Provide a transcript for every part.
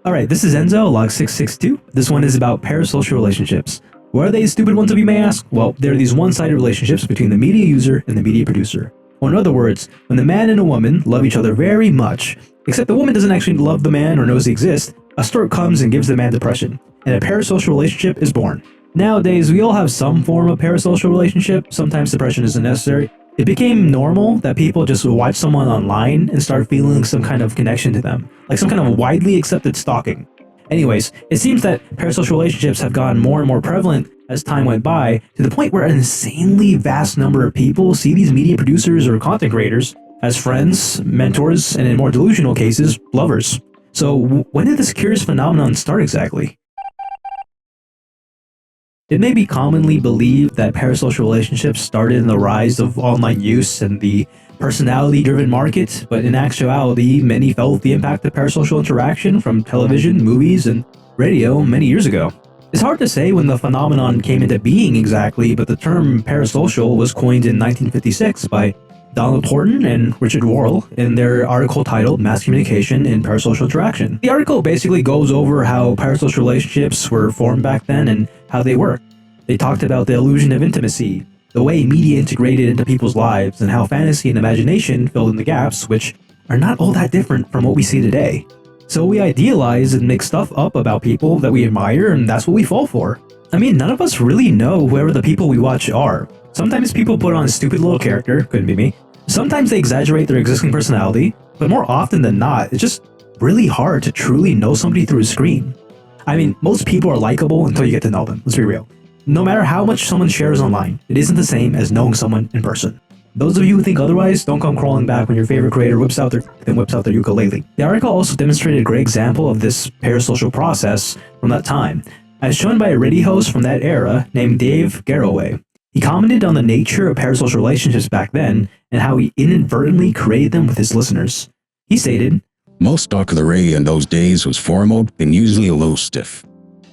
Alright, this is Enzo, log662. This one is about parasocial relationships. What are they, stupid ones, if you may ask? Well, they're these one-sided relationships between the media user and the media producer. Or in other words, when the man and a woman love each other very much, except the woman doesn't actually love the man or knows he exists, a stork comes and gives the man depression, and a parasocial relationship is born. Nowadays, we all have some form of parasocial relationship. Sometimes depression isn't necessary. It became normal that people just watch someone online and start feeling some kind of connection to them, like some kind of widely accepted stalking. Anyways, it seems that parasocial relationships have gotten more and more prevalent as time went by, to the point where an insanely vast number of people see these media producers or content creators as friends, mentors, and in more delusional cases, lovers. So when did this curious phenomenon start exactly? It may be commonly believed that parasocial relationships started in the rise of online use and the personality-driven market, but in actuality, many felt the impact of parasocial interaction from television, movies, and radio many years ago. It's hard to say when the phenomenon came into being exactly, but the term parasocial was coined in 1956 by Donald Horton and Richard Worrell in their article titled Mass Communication in Parasocial Interaction. The article basically goes over how parasocial relationships were formed back then and how they work. They talked about the illusion of intimacy, the way media integrated into people's lives, and how fantasy and imagination filled in the gaps, which are not all that different from what we see today. So we idealize and make stuff up about people that we admire, and that's what we fall for. I mean, none of us really know whoever the people we watch are. Sometimes people put on a stupid little character, couldn't be me. Sometimes they exaggerate their existing personality, but more often than not, it's just really hard to truly know somebody through a screen. I mean, most people are likable until you get to know them, let's be real. No matter how much someone shares online, it isn't the same as knowing someone in person. Those of you who think otherwise, don't come crawling back when your favorite creator whips out their ukulele. The article also demonstrated a great example of this parasocial process from that time, as shown by a Reddit host from that era named Dave Garroway. He commented on the nature of parasocial relationships back then and how he inadvertently created them with his listeners. He stated, "Most Valkyrae in those days was formal and usually a little stiff.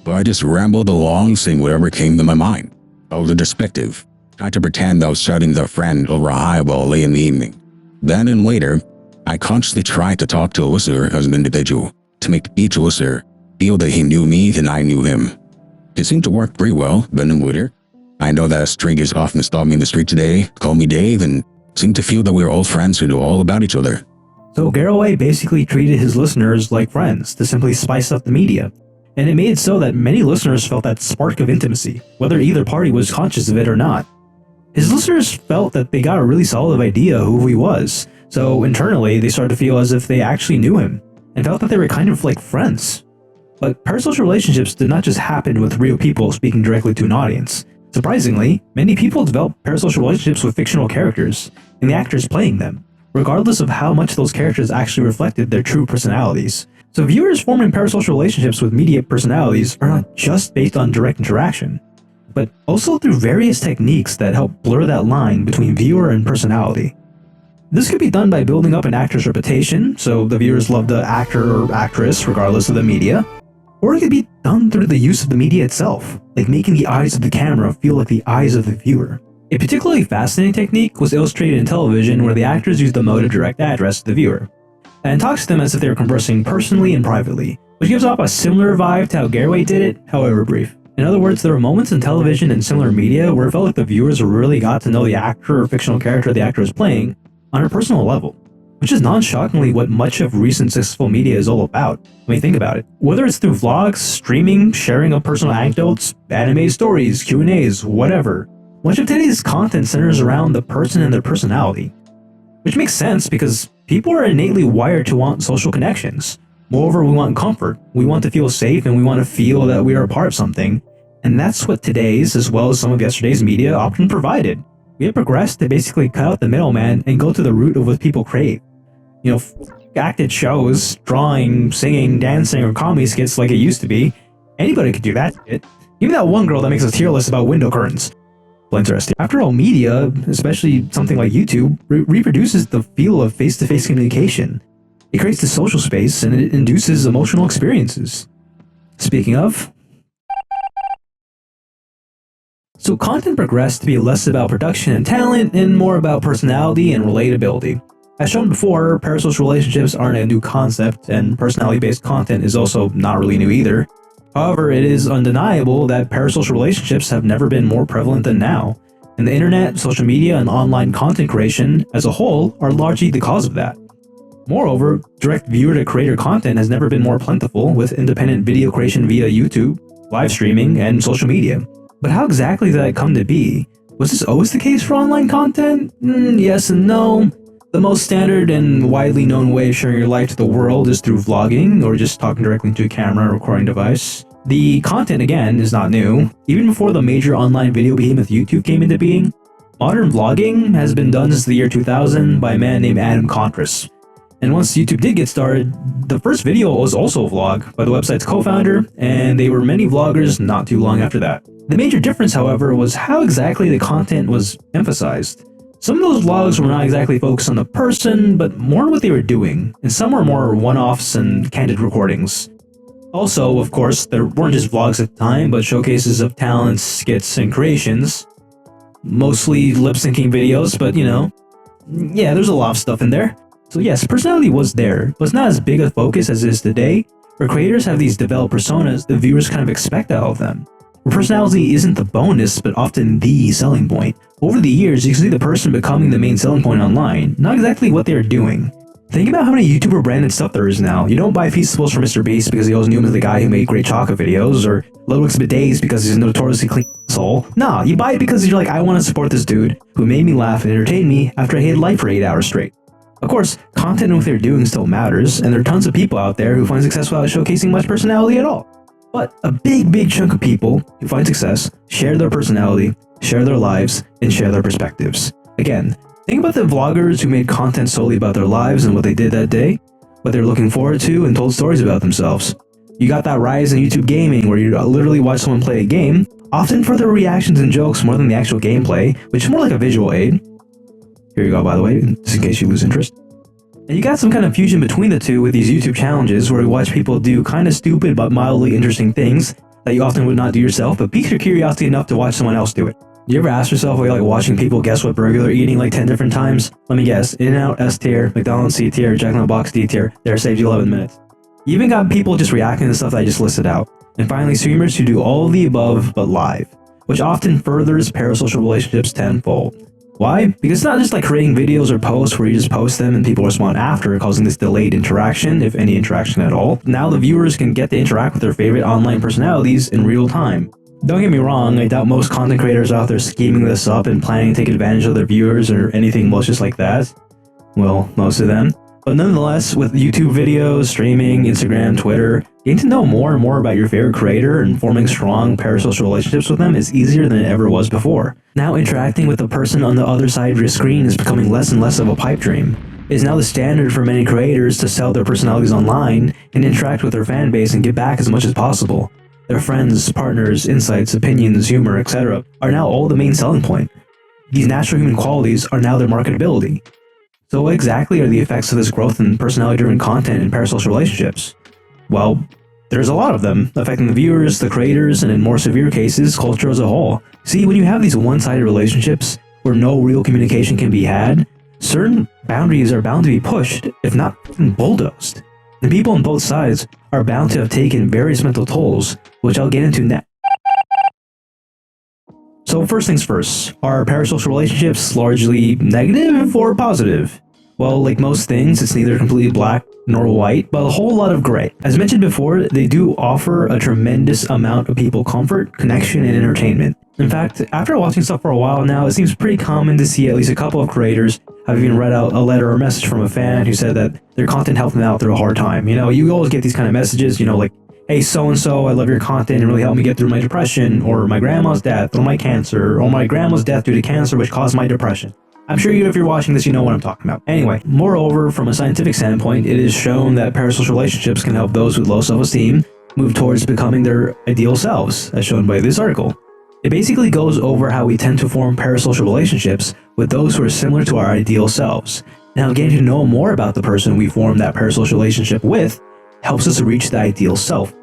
But I just rambled along saying whatever came to my mind. I was introspective, tried to pretend I was chatting with a friend over a highball late in the evening. Then and later, I consciously tried to talk to a listener as an individual, to make each listener feel that he knew me and I knew him. It seemed to work pretty well, then and later. I know that strangers often stop me in the street today, call me Dave, and seem to feel that we are old friends who know all about each other." So Garroway basically treated his listeners like friends to simply spice up the media. And it made it so that many listeners felt that spark of intimacy, whether either party was conscious of it or not. His listeners felt that they got a really solid idea of who he was, so internally they started to feel as if they actually knew him, and felt that they were kind of like friends. But parasocial relationships did not just happen with real people speaking directly to an audience. Surprisingly, many people develop parasocial relationships with fictional characters, and the actors playing them, regardless of how much those characters actually reflected their true personalities. So viewers forming parasocial relationships with media personalities are not just based on direct interaction, but also through various techniques that help blur that line between viewer and personality. This could be done by building up an actor's reputation, so the viewers love the actor or actress regardless of the media, or it could be done through the use of the media itself, like making the eyes of the camera feel like the eyes of the viewer. A particularly fascinating technique was illustrated in television where the actors used the mode of direct address to the viewer, and talks to them as if they were conversing personally and privately, which gives off a similar vibe to how Garroway did it, however brief. In other words, there were moments in television and similar media where it felt like the viewers really got to know the actor or fictional character the actor is playing on a personal level, which is non-shockingly what much of recent successful media is all about. I mean, think about it. Whether it's through vlogs, streaming, sharing of personal anecdotes, anime stories, Q&As, whatever, much of today's content centers around the person and their personality. Which makes sense because people are innately wired to want social connections. Moreover, we want comfort, we want to feel safe, and we want to feel that we are a part of something. And that's what today's, as well as some of yesterday's media, often provided. We have progressed to basically cut out the middleman and go to the root of what people crave. You know, acted shows, drawing, singing, dancing, or comedy skits like it used to be. Anybody could do that shit. Even that one girl that makes a tier list about window curtains. Interesting. After all, media, especially something like YouTube, reproduces the feel of face-to-face communication. It creates the social space and it induces emotional experiences. Speaking of, so content progressed to be less about production and talent and more about personality and relatability. As shown before, parasocial relationships aren't a new concept, and personality-based content is also not really new either. However, it is undeniable that parasocial relationships have never been more prevalent than now, and the internet, social media, and online content creation as a whole are largely the cause of that. Moreover, direct viewer-to-creator content has never been more plentiful, with independent video creation via YouTube, live streaming, and social media. But how exactly did that come to be? Was this always the case for online content? Yes and no. The most standard and widely known way of sharing your life to the world is through vlogging, or just talking directly into a camera or recording device. The content, again, is not new. Even before the major online video behemoth YouTube came into being, modern vlogging has been done since the year 2000 by a man named Adam Contris. And once YouTube did get started, the first video was also a vlog by the website's co-founder, and they were many vloggers not too long after that. The major difference, however, was how exactly the content was emphasized. Some of those vlogs were not exactly focused on the person, but more on what they were doing, and some were more one-offs and candid recordings. Also, of course, there weren't just vlogs at the time, but showcases of talents, skits, and creations. Mostly lip-syncing videos, but yeah, there's a lot of stuff in there. So yes, personality was there, but it's not as big a focus as it is today, where creators have these developed personas the viewers kind of expect out of them. Where personality isn't the bonus, but often the selling point. Over the years, you can see the person becoming the main selling point online, not exactly what they're doing. Think about how many YouTuber branded stuff there is now. You don't buy Feastables from MrBeast because he always knew him as the guy who made great chocolate videos, or Ludwig's bidets because he's a notoriously clean soul. Nah, you buy it because you're like, I want to support this dude who made me laugh and entertain me after I hated life for 8 hours straight. Of course, content and what they're doing still matters, and there are tons of people out there who find success without showcasing much personality at all. But a big chunk of people who find success share their personality, share their lives, and share their perspectives. Again, think about the vloggers who made content solely about their lives and what they did that day, what they're looking forward to, and told stories about themselves. You got that rise in YouTube gaming where you literally watch someone play a game, often for their reactions and jokes more than the actual gameplay, which is more like a visual aid. Here you go, by the way, just in case you lose interest. And you got some kind of fusion between the two with these YouTube challenges where you watch people do kind of stupid but mildly interesting things that you often would not do yourself, but piques your curiosity enough to watch someone else do it. You ever ask yourself why you're like watching people guess what burger they're eating like 10 different times? Let me guess, In-N-Out S tier, McDonald's C tier, Jack in the Box D tier. There, saved you 11 minutes. You even got people just reacting to stuff that I just listed out. And finally, streamers who do all of the above but live, which often furthers parasocial relationships tenfold. Why? Because it's not just like creating videos or posts where you just post them and people respond after, causing this delayed interaction, if any interaction at all. Now the viewers can get to interact with their favorite online personalities in real time. Don't get me wrong, I doubt most content creators out there scheming this up and planning to take advantage of their viewers or anything malicious like that. Well, most of them. But nonetheless, with YouTube videos, streaming, Instagram, Twitter, getting to know more and more about your favorite creator and forming strong parasocial relationships with them is easier than it ever was before. Now interacting with the person on the other side of your screen is becoming less and less of a pipe dream. It is now the standard for many creators to sell their personalities online and interact with their fan base and give back as much as possible. Their friends, partners, insights, opinions, humor, etc. are now all the main selling point. These natural human qualities are now their marketability. So what exactly are the effects of this growth in personality-driven content in parasocial relationships? Well, there's a lot of them, affecting the viewers, the creators, and in more severe cases, culture as a whole. See, when you have these one-sided relationships, where no real communication can be had, certain boundaries are bound to be pushed, if not bulldozed. And people on both sides are bound to have taken various mental tolls, which I'll get into next. So first things first, are parasocial relationships largely negative or positive? Well, like most things, it's neither completely black nor white, but a whole lot of gray. As mentioned before, they do offer a tremendous amount of people comfort, connection, and entertainment. In fact, after watching stuff for a while now, it seems pretty common to see at least a couple of creators have even read out a letter or message from a fan who said that their content helped them out through a hard time. You always get these kind of messages, like, hey, so-and-so, I love your content and really helped me get through my depression, or my grandma's death, or my cancer, or my grandma's death due to cancer which caused my depression. I'm sure if you're watching this, you know what I'm talking about. Anyway, moreover, from a scientific standpoint, it is shown that parasocial relationships can help those with low self-esteem move towards becoming their ideal selves, as shown by this article. It basically goes over how we tend to form parasocial relationships with those who are similar to our ideal selves. Now, getting to know more about the person we form that parasocial relationship with helps us to reach the ideal self.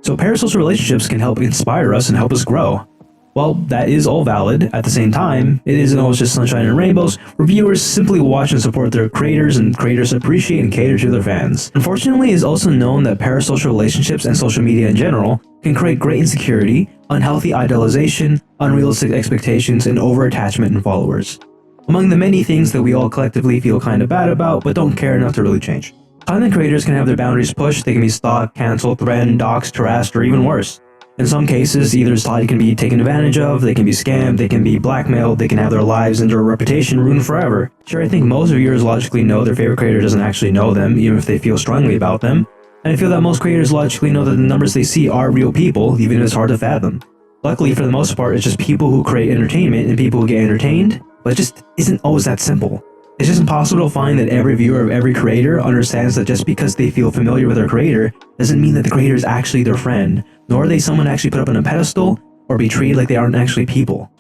So parasocial relationships can help inspire us and help us grow. While that is all valid, at the same time, it isn't always just sunshine and rainbows. Reviewers simply watch and support their creators, and creators appreciate and cater to their fans. Unfortunately, it is also known that parasocial relationships and social media in general can create great insecurity, unhealthy idolization, unrealistic expectations, and over-attachment in followers. Among the many things that we all collectively feel kinda bad about, but don't care enough to really change. Content creators can have their boundaries pushed, they can be stalked, cancelled, threatened, doxxed, harassed, or even worse. In some cases, either side can be taken advantage of, they can be scammed, they can be blackmailed, they can have their lives and their reputation ruined forever. Sure, I think most viewers logically know their favorite creator doesn't actually know them, even if they feel strongly about them. And I feel that most creators logically know that the numbers they see are real people, even if it's hard to fathom. Luckily, for the most part, it's just people who create entertainment and people who get entertained, but it just isn't always that simple. It's just impossible to find that every viewer of every creator understands that just because they feel familiar with their creator doesn't mean that the creator is actually their friend, nor are they someone actually put up on a pedestal or be treated like they aren't actually people.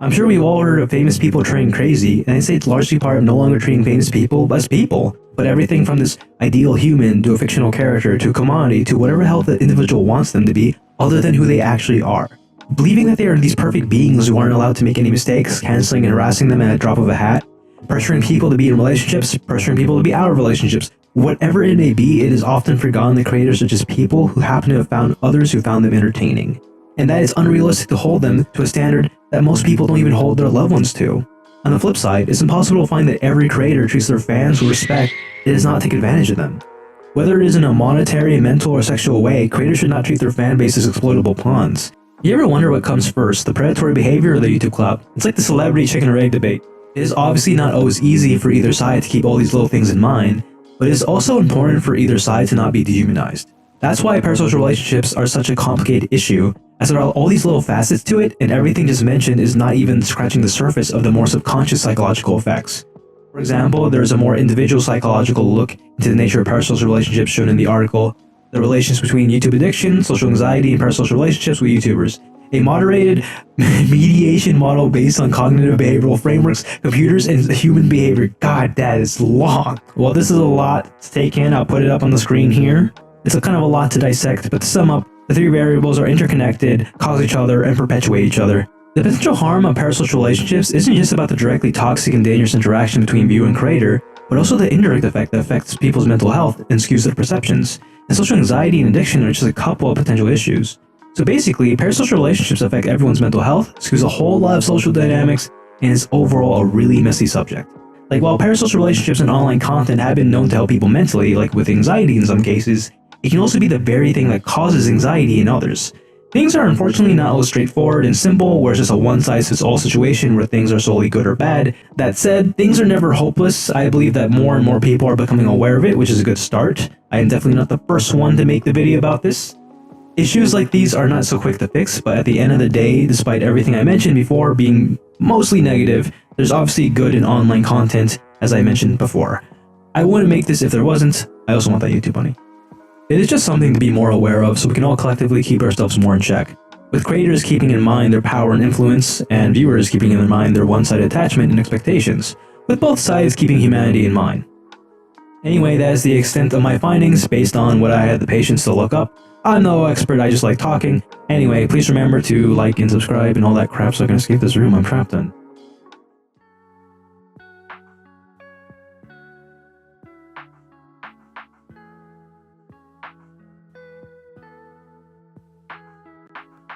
I'm sure we've all heard of famous people turning crazy, and I say it's largely part of no longer treating famous people as people, but everything from this ideal human to a fictional character to a commodity to whatever hell the individual wants them to be other than who they actually are. Believing that they are these perfect beings who aren't allowed to make any mistakes, canceling and harassing them at a drop of a hat, pressuring people to be in relationships, pressuring people to be out of relationships. Whatever it may be, it is often forgotten that creators are just people who happen to have found others who found them entertaining. And that it's unrealistic to hold them to a standard that most people don't even hold their loved ones to. On the flip side, it's impossible to find that every creator treats their fans with respect and does not take advantage of them. Whether it is in a monetary, mental, or sexual way, creators should not treat their fan base as exploitable pawns. You ever wonder what comes first, the predatory behavior or the YouTube clout? It's like the celebrity chicken or egg debate. It is obviously not always easy for either side to keep all these little things in mind, but it is also important for either side to not be dehumanized. That's why parasocial relationships are such a complicated issue, as there are all these little facets to it, and everything just mentioned is not even scratching the surface of the more subconscious psychological effects. For example, there's a more individual psychological look into the nature of parasocial relationships shown in the article, The Relations Between YouTube Addiction, Social Anxiety, and Parasocial Relationships with YouTubers. A moderated mediation model based on cognitive behavioral frameworks, computers, and human behavior. God, that is long. Well, this is a lot to take in. I'll put it up on the screen here. It's a kind of a lot to dissect, but to sum up, the three variables are interconnected, cause each other, and perpetuate each other. The potential harm of parasocial relationships isn't just about the directly toxic and dangerous interaction between viewer and creator, but also the indirect effect that affects people's mental health and skews their perceptions. And social anxiety and addiction are just a couple of potential issues. So basically, parasocial relationships affect everyone's mental health, skews a whole lot of social dynamics, and is overall a really messy subject. Like, while parasocial relationships and online content have been known to help people mentally, like with anxiety in some cases, it can also be the very thing that causes anxiety in others. Things are unfortunately not always straightforward and simple, where it's just a one-size-fits-all situation where things are solely good or bad. That said, things are never hopeless. I believe that more and more people are becoming aware of it, which is a good start. I am definitely not the first one to make the video about this. Issues like these are not so quick to fix, but at the end of the day, despite everything I mentioned before being mostly negative, there's obviously good in online content, as I mentioned before. I wouldn't make this if there wasn't. I also want that YouTube money. It is just something to be more aware of so we can all collectively keep ourselves more in check, with creators keeping in mind their power and influence, and viewers keeping in mind their one-sided attachment and expectations, with both sides keeping humanity in mind. Anyway, that is the extent of my findings based on what I had the patience to look up. I'm no expert, I just like talking. Anyway, please remember to like and subscribe and all that crap so I can escape this room I'm trapped in.